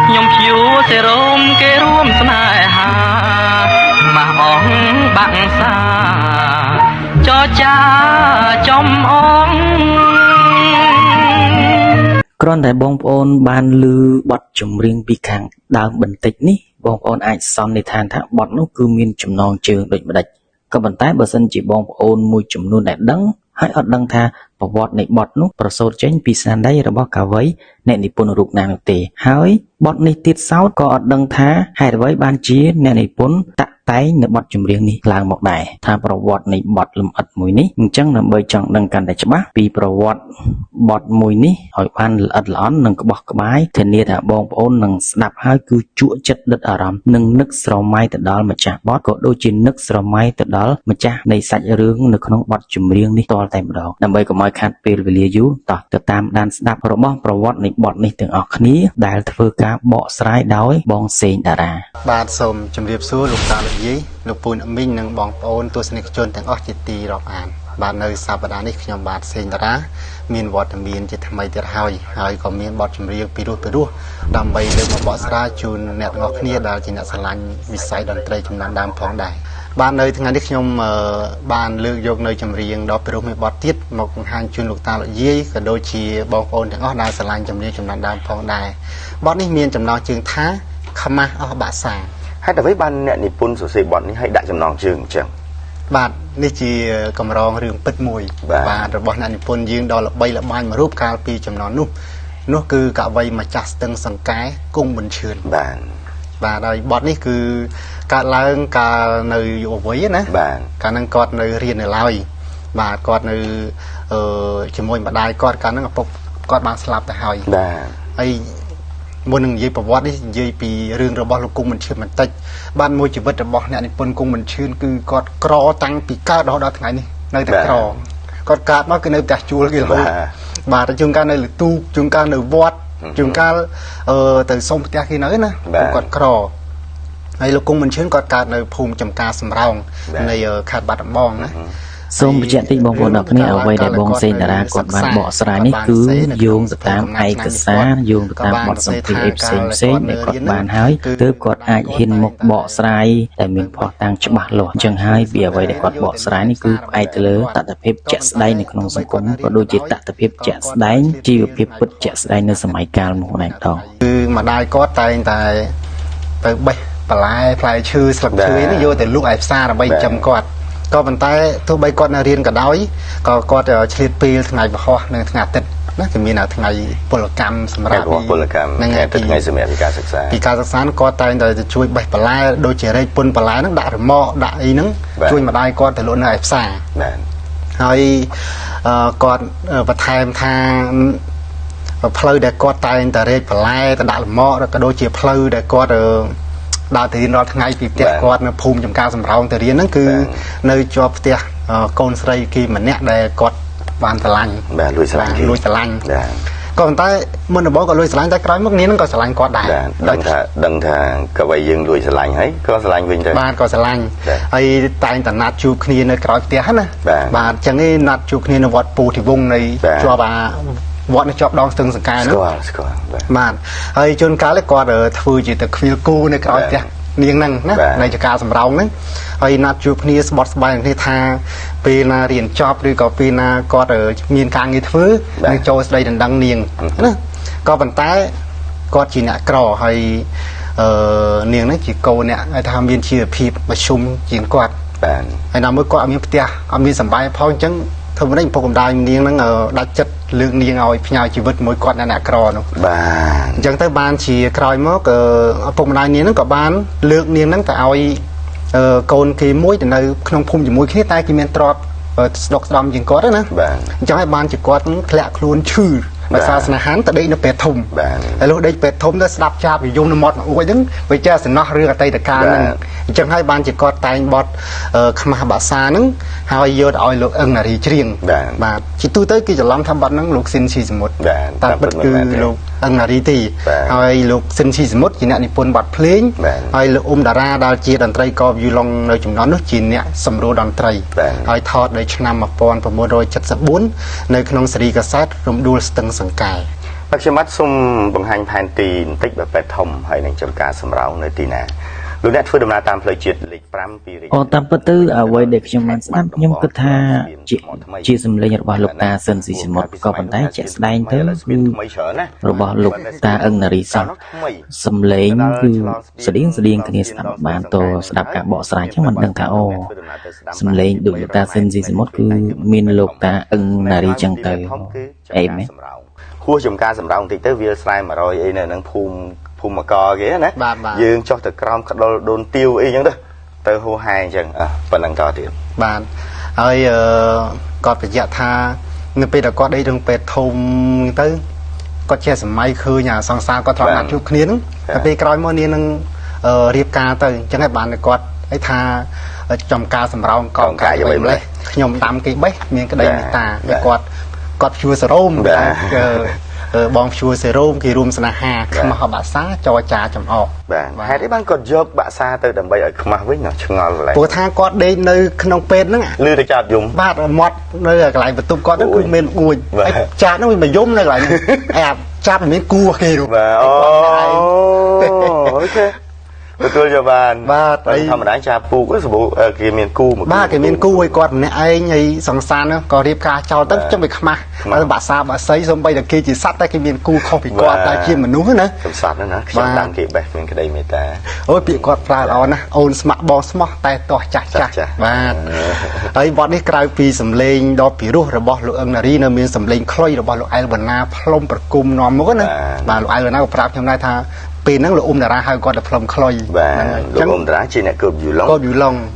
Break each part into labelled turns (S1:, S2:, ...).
S1: ខ្ញុំភៀវសេរោមគេរួមស្នេហាម៉ាស់អងបាក់សាចចាចំអងគ្រាន់តែបងប្អូនបានឮបទចម្រៀងពីខាងដើមបន្តិចនេះបងប្អូនអាចសន្និដ្ឋានថាបទនោះគឺមានចំណងជើងដូចម្ដេចក៏ប៉ុន្តែបើសិនជាបងប្អូនមួយចំនួនដែលដឹងហើយអត់ដឹងថាប្រវត្តិនៃបទនោះប្រសូតចេញពីស្នាដៃរបស់កាវីអ្នកនិពន្ធរូបណានោះទេហើយបទនេះទៀតសោតក៏អត់ដឹងថាហេតុអ្វីបានជាអ្នកនិពន្ធតាក់តែងនៅបទចម្រៀងនេះឡើងមកដែរថាប្រវត្តិនៃបទលំអិតមួយនេះអញ្ចឹងដើម្បីចង់ដឹងកាន់តែច្បាស់ពីប្រវត្តិបទមួយនេះឲ្យបានល្អិតល្អន់និងក្បោះក្បាយធានាថាបងប្អូននឹងស្ដាប់ហើយគឺជក់ចិត្តដិតអារម្មណ៍និងនឹកស្រមៃទៅដល់ម្ចាស់បទក៏ដូចជានឹកស្រមៃទៅដល់ម្ចាស់នៃសាច់រឿងនៅក្នុងបទចម្រៀងនេះតលតែម្ដងដើម្បីកុំឲ្យខាត់ពេលវេលាយូរតោះទៅតាមដានស្ដាប់របស់ប្រវត្តិនៃបទនេះទាំងអស់គ្នាដែលធ្វើការបកស្រាយដោយបងសេងតារា
S2: បាទសូមជម្រាបសួរលោកតាលោកយាយលោកពូនអមីងនិងបងប្អូនទស្សនិកជនទាំងអស់ជាទីរាប់អានបាទនៅសប្តាហ៍នេះខ្ញុំបាទសេងតារាមានវត្តមានជាថ្មីទៀតហើយក៏មានបទចម្រៀងពីរោះដើម្បីលើកមកបកស្រាយជូនអ្នកទាំងអស់គ្នាដែលជាអ្នកស្រឡាញ់វិស័យតន្ត្រីចំណាំដើមផងដែរបាទនៅថ្ងៃនេះខ្ញុំបានលើកយកនៅចម្រៀងដ៏ពីរោះមួយបទទៀតមកបង្ហាញជូនលោកតាលោកយាយក៏ដូចជាបងប្អូនទាំងអស់ដែលស្រឡាញ់ចម្រៀងចំណាំដើមផងដែរបទនេះមានចំណងជើងថាខ្មាស់អស់បាក់សា
S3: ហេតុអ្វីបានអ្នកនិពន្ធសរសេរបទនេះឲ្យដាក់ចំណងជើងអញ្ចឹង
S2: បាទនេះជាកម្រងរឿងពិតមួយបាទរបស់អ្នកនិពន្ធយើងដ៏ល្បីល្បាញមួយរូបកាលពីចំណងនោះគឺកវីម្ចាស់ស្ទឹងសង្កែគង់ប៊ុនឈឿនបាទហើយបទនេះគឺកើតឡើងកាលនៅយុវវ័យណាកាលហ្នឹងគាត់នៅរៀននៅឡើយបាទគាត់នៅជាមួយម្ដាយគាត់កាលហ្នឹងឪពុកគាត់បានស្លាប់ទៅហើយហើយមុននឹងនិយាយប្រវត្តិនេះនិយាយពីរឿងរបស់លោកគង់ប៊ុនឈឿនបន្តិចបានមួយជីវិតរបស់អ្នកនិពន្ធគង់ប៊ុនឈឿនគឺគាត់ក្រតាំងពីកើតរហូតដល់ថ្ងៃនេះនៅតែក្រគាត់កើតមកគឺនៅផ្ទះជួលគេរហូតបាទជួនកាលនៅលើទូកជួនកាលនៅវត្តជួនកាលទៅសុំផ្ទះគេនៅណាគាត់ក្រហើយលោកគង់ប៊ុនឈឿនគាត់កើតនៅភូមិចំការសំរោងនៃខេត្តបាត់ដំបងណា
S1: សូមបញ្ជាក់តិចបងប្អូនអ្នកគ្នាអ្វីដែលបងសេងតារាគាត់បានបកស្រាយនេះគឺយោងទៅតាមឯកសារយោងទៅតាមបទសម្ភាសន៍ផ្សេងដែលគាត់បានហើយទើបគាត់អាចហ៊ានមកបកស្រាយតែមានភស្តុតាងច្បាស់លាស់អញ្ចឹងហើយពីអ្វីដែលគាត់បកស្រាយនេះគឺផ្អែកទៅលើតថភាពជាក់ស្ដែងនៅក្នុងសង្គមក៏ដូចជាតថភាពជាក់ស្ដែងជីវភាពពិតជាក់ស្ដែងនៅសម័យកាលនោះដែរតង
S2: គឺម្ដាយគាត់តែងតែទៅបេះបន្លែផ្លែឈើស្លឹកឈើនេះយកទៅលក់ឲ្យផ្សារដើម្បីចិញ្ចឹមគាត់ក៏ប៉ុន្តែទោះបីគាត់នៅរៀនក៏ដោយក៏គាត់ឆ្លៀតពេលថ្ងៃពហុនិងថ្ងៃអាទិត្យណាគឺមានថ្ងៃពលកម្មសម្រាប់
S3: ពលកម្មថ្ងៃសម្រាប់ការសិក្សា
S2: គាត់តែងតែជួយបេះបន្លែដូចជារែកពុនបន្លែហ្នឹងដាក់រមាក់ដាក់អីហ្នឹងជួយម្ដាយគាត់ទៅលក់នៅឯផ្សារហើយគាត់បន្ថែមថាផ្លូវដែលគាត់តែងតែរែកបន្លែទៅដាក់រមាក់ក៏ដូចជាផ្លូវដែលគាត់ដើរទៅរៀនរាល់ថ្ងៃពីផ្ទះគាត់នៅភូមិចំការសំរោងទៅរៀនហ្នឹងគឺនៅជាប់ផ្ទះកូនស្រីគេម្នាក់ដែលគាត់បានស្រឡាញ់
S3: លួចស្រឡាញ់
S2: ក៏ប៉ុន្តែមុនដំបូងក៏លួចស្រឡាញ់តែក្រោយមកនាងហ្នឹងក៏ស្រឡាញ់គាត់ដែរ
S3: ដឹងថាកវីយើងលួចស្រឡាញ់ហើយក៏ស្រឡាញ់វិញទៅ
S2: បាទក៏ស្រឡាញ់ហើយតែងតែណាត់ជួបគ្នានៅក្រោយផ្ទះណាបាទអញ្ចឹងឯងណាត់ជួបគ្នានៅវត្តពូធីវង្សនៃជាប់វត្តនៅជាប់ដងស្ទឹងសង្កែនោះ
S3: ស្គាល់
S2: បាទហើយជួនកាលគាត់ធ្វើជាទៅខ្វៀលគូនៅក្រោយផ្ទះនាងហ្នឹងណានៅចការសំរោងហ្នឹងហើយណាត់ជួបគ្នាស្បត់ស្បាយគ្នាថាពេលណារៀនចប់ឬក៏ពេលណាគាត់មានការងារធ្វើនឹងចូលស្ដីដណ្ដឹងនាងណាក៏ប៉ុន្តែគាត់ជាអ្នកក្រហើយនាងហ្នឹងជាកូនអ្នកឲ្យថាមានជីវភាពមធ្យមជាងគាត់ហើយដល់មើលគាត់អត់មានផ្ទះអត់មានសម្បែងផងអញ្ចឹងធ្វើមិនពុកម្ដាយនាងហ្នឹងដាច់ចិត្តលើកនាងឲ្យផ្ញើជីវិតមួយគាត់អ្នកក្រនោះអញ្ចឹងទៅបានជាក្រោយមកឪពុកម្ដាយនាងហ្នឹងក៏បានលើកនាងហ្នឹងទៅឲ្យកូនគេមួយទៅនៅក្នុងភូមិជាមួយគ្នាតែគេមានទ្រព្យស្ដុកស្ដំជាងគាត់ណាអញ្ចឹងហើយបានជាគាត់ធ្លាក់ខ្លួនឈឺដោយសារស្នេហាទៅដេកនៅពេទ្យធំហើយលោកដេកពេទ្យធំទៅស្ដាប់ចាប់យំនៅមាត់អួយហ្នឹងវាចេះសំណោះរឿងអតីតកាលហ្នឹងអញ្ចឹងហើយបានជាគាត់តែងបត់ខ្មាស់បាសាហ្នឹងហើយយកឲ្យលោកអឹងនារីច្រៀងបាទជាទូទៅគេច្រឡំថាបត់ហ្នឹងលោកស៊ីនស៊ីសមុទ្រតែពិតគឺលោកអឹងនារីទីហើយលោកស៊ីនស៊ីសមុទ្រជាអ្នកនិពន្ធបទភ្លេងហើយលោកអ៊ុំតារាដែលជាតន្ត្រីករវីឡុងនៅជំនាន់នោះជាអ្នកសម្រួលតន្ត្រីហើយថតនៅឆ្នាំ1974នៅក្នុងសេរីកាសែតរំដួលស្ទឹងសង្កែ
S3: បច្ចុប្បន្នសូមបង្ហាញផែនទីបន្តិចបើពេទ្យធំហើយនឹងចំការសម្រោងនៅទីណាលោកអ្នកធ្វើដំណើរតាមផ្លូវជាតិលេខ5ពីរាជ
S1: អូតាមពិតទៅអ្វីដែលខ្ញុំបានស្ដាប់ខ្ញុំគិតថាជាសម្លេងរបស់លោកតាស៊ិនស៊ីសមុទ្រក៏ប៉ុន្តែជាក់ស្ដែងទៅគឺរបស់លោកតាអឹងនារីសោះសម្លេងគឺស្តៀងគ្នាស្ដាប់បានតស្ដាប់ការបកស្រាយចឹងមិនដឹងថាអូសម្លេងដូចលោកតាស៊ិនស៊ីសមុទ្រគឺមានលោកតាអឹងនារីចឹងទៅអីមែន
S3: ហួសចំការសម្រោងបន្តិចទៅវាស្រែ100អីនៅនឹងភូមិមកគេណាយើងចុះទៅក្រោមក្ដុលដូនទាវអីចឹងទៅហួសហែអញ្ចឹងប៉ុណ្ណឹងតទៀត
S2: បានហើយគាត់បញ្ជាក់ថានៅពេលដែលគាត់ដេករឿងពេទ្យធំទៅគាត់ជាសម័យឃើញអាសង្សារគាត់ធ្លាប់ណាត់ជួបគ្នាហ្នឹងតែពេលក្រោយមកនាងនឹងរៀបការទៅអញ្ចឹងហើយបានគាត់ឲ្យថាចំការសម្រោងកងកាយអ្វីម្លេះខ្ញុំតាមគេបេះមានក្តីមេត្តាគាត់ជួសរោមបងជួសេរ៉ូមគេរួមស្នេហាខ្មាស់បាក់សាចរចាចំអក
S3: បាទហេតុអីបានគាត់យកបាក់សាទៅដើម្បីឲ្យខ្មាស់វិញឆ្ងល់ឡើយ
S2: ព្រោះថាគាត់ដេកនៅក្នុងពេទ្យហ្នឹង
S3: លឺតែចាប់យំ
S2: បាទមាត់នៅកន្លែងបន្ទប់គាត់ហ្នឹងគឺមានអួចហើយចាក់ហ្នឹងវាមកយំនៅកន្លែងហ្នឹងអាចាប់មានគូគេនោះ
S3: បាទអូខេទទួលយកបាន
S2: បាទ
S3: ធម្មតាចាពូកសម្បូរគេមានគូ
S2: មួយបាទគេមានគូឲ្យគាត់ម្នាក់ឯងហើយសង្សារនោះក៏រៀបការចោលទៅចឹងវាខ្មាស់ហើយបាក់សាបាក់សីសូម្បីតែគេជាសត្វតែគេមានគូខុសពីគាត់តែជាមនុស្សណា
S3: សំសត្វណាខ្ញុំតាមគេបេះមានក្តីមេត្តា
S2: អូយពាក្យគាត់ប្រើល្អណាស់អូនស្ម័គ្របងស្មោះតែទាស់ចាស់បាទហើយបទនេះក្រៅពីសម្លេងដ៏ពិរោះរបស់លោកអឹងនារីនៅមានសម្លេងខ្លុយរបស់លោកអែលវណ្ណាផ្លុំប្រគុំនាំមកណាបាទលោកអែលវណ្ណាក៏ប្រាប់ខ្ញុំដែរថាពេលហ្នឹងលោកអ៊ុំតារាហៅគាត់ទៅផ្លុំខ្លុយ
S3: បាទលោកអ៊ុំតារាជាអ្នកគប់យូឡុង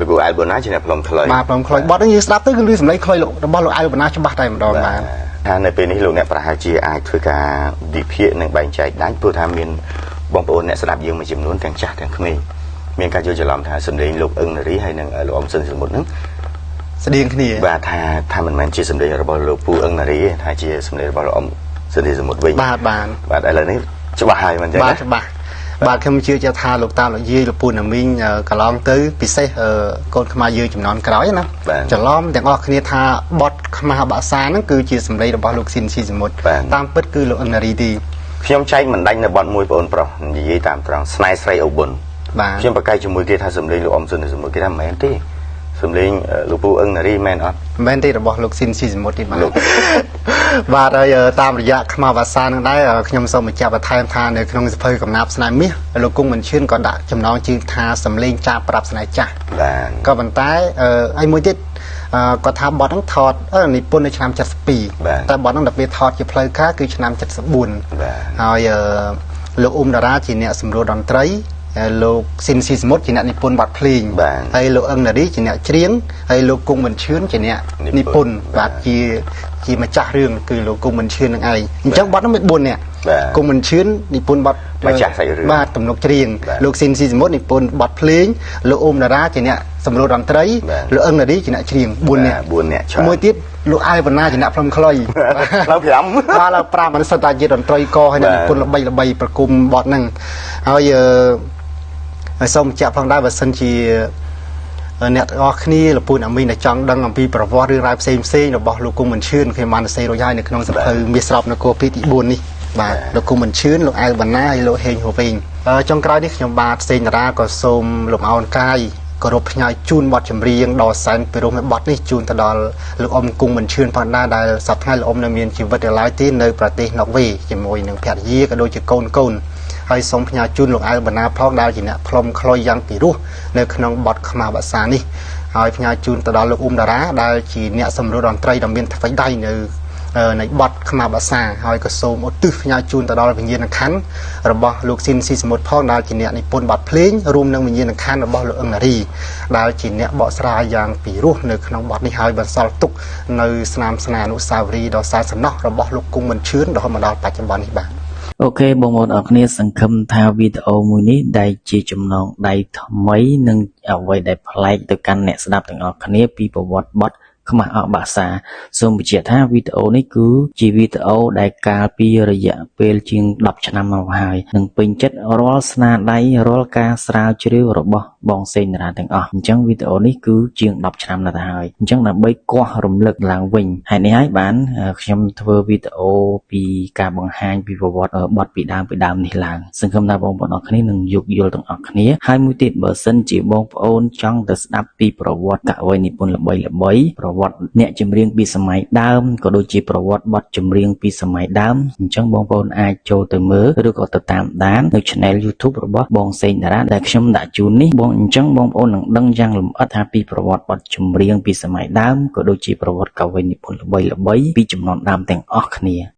S3: លោកអែលប៊ូណាជាអ្នកផ្លុំខ្លុយ
S2: បាទផ្លុំខ្លុយបទហ្នឹងយើងស្ដាប់ទៅគឺឮសម្លេងខ្លុយរបស់លោកអែលប៊ូណាច្បាស់តែម្ដងបាទ
S3: ថានៅពេលនេះលោកអ្នកប្រហែលជាអាចធ្វើការវិភាគនិងបែងចែកដាច់ព្រោះថាមានបងប្អូនអ្នកស្ដាប់យើងមួយចំនួនទាំងចាស់ទាំងក្មេងមានការយល់ច្រឡំថាសម្លេងលោកអឹងនារីហើយនិងលោកអ៊ំស៊ិនសមុទ្រហ្នឹង
S2: ស្តៀងគ្នា
S3: បាទថាមិនមែនជាសម្លេងរបស់លោកពូអឹងនារីទេថាជាសម្លេងរបស់លោកអ៊ំស៊ិនសមុទ្រវិញ
S2: បាទ
S3: ឥឡូវនេះច្បាស់ហើយមិនចឹង
S2: បាទច្បាស់បាទខ្ញុំជឿជាក់ថាលោកតាលោកយាយលោកពូណាមីងកន្លងទៅពិសេសកូនខ្មែរយើងចំនួនក្រោយណាច្រឡំទាំងអស់គ្នាថាបទខ្មាស់បាក់សាហ្នឹងគឺជាសម្លេងរបស់លោកស៊ីនស៊ីសមុទ្រតាមពិតគឺលោកអឹងនារីទី
S3: ខ្ញុំចែកមិនដាច់នៅបទមួយបងប្រុសនិយាយតាមត្រង់ស្នេហ៍ស្រីអូប៊ុន
S2: បាទ
S3: ខ្ញុំប្រកែកជាមួយគេថាសម្លេងលោកអ៊ំស៊ុនសមុទ្រគេថាមិនមែនទេសម្លេងលោកពូអឹងនារីមែនអត់
S2: មិនមែនទេរបស់លោកស៊ីនស៊ីសមុទ្រទេបាទបាទហើយតាមរយៈខ្មាស់ភាសានឹងដែរខ្ញុំសូមបញ្ជាក់បន្ថែមថានៅក្នុងសភៅកំណាព្យស្នេហ៍មាសលោកគង់មិនឈឿនក៏ដាក់ចំណងជើងថាសម្លេងចាប្រាប់ស្នេហ៍ចាស់
S3: បាទ
S2: ក៏ប៉ុន្តែហើយមួយទៀតគាត់ថាបទហ្នឹងថតនិពន្ធនៅឆ្នាំ72តែបទហ្នឹងដល់ពេលថតជាផ្លូវការគឺឆ្នាំ74ហើយលោកអ៊ុំតារាជាអ្នកសម្រួលតន្ត្រីលោកស៊ីនស៊ីសមុទ្រជាអ្នកនិពន្ធបទភ្លេងហើយលោកអឹងនារីជាអ្នកច្រៀងហើយលោកគង់មិនឈឿនជាអ្នកនិពន្ធបាទជាម្ចាស់រឿងគឺលោកគង់មិនឈឿននឹងឯងអញ្ចឹងបទនោះមាន4នាក់គង់មិនឈឿននិពន្ធបទ
S3: ម្ចាស់សាច់រឿង
S2: បាទទំនុកច្រៀងលោកស៊ីនស៊ីសមុទ្រនិពន្ធបទភ្លេងលោកអ៊ុំតារាជាអ្នកសម្រួលតន្ត្រីលោកអឹងនារីជាអ្នកច្រៀង4នាក់មួយទៀតលោកអែលវណ្ណាជាអ្នកផ្លុំខ្លុយ
S3: ឡើង5
S2: បាទឡើង5មិនសិតតែជាតន្ត្រីកហើយអ្នកនិពន្ធល្បីប្រគុំបទហ្នឹងហើយសូមបញ្ជាក់ផងដែរបើសិនជាអ្នកទាំងអស់គ្នាលោកពូនអាមីងដែលចង់ដឹងអំពីប្រវត្តិរឿងរ៉ាវផ្សេងរបស់លោកគង់មិនឈឿនគេបានសរសេររួចហើយនៅក្នុងសភៅមាសស្រោបនគរទី4នេះបាទលោកគង់មិនឈឿនលោកអែលវណ្ណាហើយលោកហេងហូវេងចុងក្រោយនេះខ្ញុំបាទសេងតារាក៏សូមលំអោនកាយគោរពផ្ញើជូនបទចម្រៀងដ៏សែនពិរោះនៃបទនេះជូនទៅដល់លោកអ៊ំគង់មិនឈឿនផងដែរដែលសប្តាហ៍លោកអ៊ំនៅមានជីវិតនៅឡើយទេនៅប្រទេសណ័រវេជាមួយនឹងភរិយាក៏ដូចជាកូនហើយសូមផ្ញើជូនលោកអែលបណ្ណាផងដែលជាអ្នកផ្លុំខ្លុយយ៉ាងពិរោះនៅក្នុងបទខ្មាស់បាសានេះហើយផ្ញើជូនទៅដល់លោកអ៊ុំតារាដែលជាអ្នកសម្រួលតន្ត្រីដ៏មានថ្វីដៃនៃបទខ្មាស់បាសាហើយក៏សូមឧទ្ទិសផ្ញើជូនទៅដល់វិញ្ញាណក្ខន្ធរបស់លោកស៊ីនស៊ីសមុទ្រផងដែលជាអ្នកនិពន្ធបទភ្លេងរួមនឹងវិញ្ញាណក្ខន្ធរបស់លោកអឹងនារីដែលជាអ្នកបកស្រាយយ៉ាងពិរោះនៅក្នុងបទនេះហើយបន្សល់ទុកនៅស្នាមស្នេហ៍អនុស្សាវរីយ៍ដ៏សែនសំណោះរបស់លោកគង់មិនឈឿនរហូតមកដល់បច្ចុប្បន្ននេះបាទ
S1: អូខេបងប្អូនអរគ្នាសង្ឃឹមថាវីដេអូមួយនេះដែលជាចំណងដៃថ្មីនិងអ្វីដែលប្លែកទៅកាន់អ្នកស្ដាប់ទាំងអស់គ្នាពីប្រវត្តិបទខ្មាស់អកបាសាសូមបញ្ជាក់ថាវីដេអូនេះគឺជាវីដេអូដែលកាលពីរយៈពេលជាង10ឆ្នាំមកហើយនឹងពេញចិត្តរាល់ស្នាដៃរាល់ការស្រាវជ្រាវរបស់ បងសេងតារាទាំងអស់អញ្ចឹងវីដេអូនេះគឺជាង10ឆ្នាំណាស់ទៅហើយអញ្ចឹងដើម្បីកោះរំលឹកឡើងវិញហើយនេះហើយបានខ្ញុំធ្វើវីដេអូពីការបង្ហាញពីប្រវត្តិបទពីដើមនេះឡើងសង្ឃឹមថាបងប្អូនអរគ្នានឹងយោគយល់ទាំងអស់គ្នាហើយមួយទៀតបើសិនជាបងប្អូនចង់ទៅស្ដាប់ពីប្រវត្តិកវីនិពន្ធល្បីៗប្រវត្តិអ្នកចម្រៀងពីសម័យដើមក៏ដូចជាប្រវត្តិបទចម្រៀងពីសម័យដើមអញ្ចឹងបងប្អូនអាចចូលទៅមើលឬក៏ទៅតាមដាននៅ Channel YouTube របស់បងសេងតារាដែលខ្ញុំដាក់ជូននេះអញ្ចឹងបងប្អូននឹងដឹងយ៉ាងលម្អិតថាពីប្រវត្តិបទចម្រៀងពីសម័យដើមក៏ដូចជាប្រវត្តិកវីនិពន្ធល្បីៗពីជំនាន់ដើមទាំងអស់គ្នា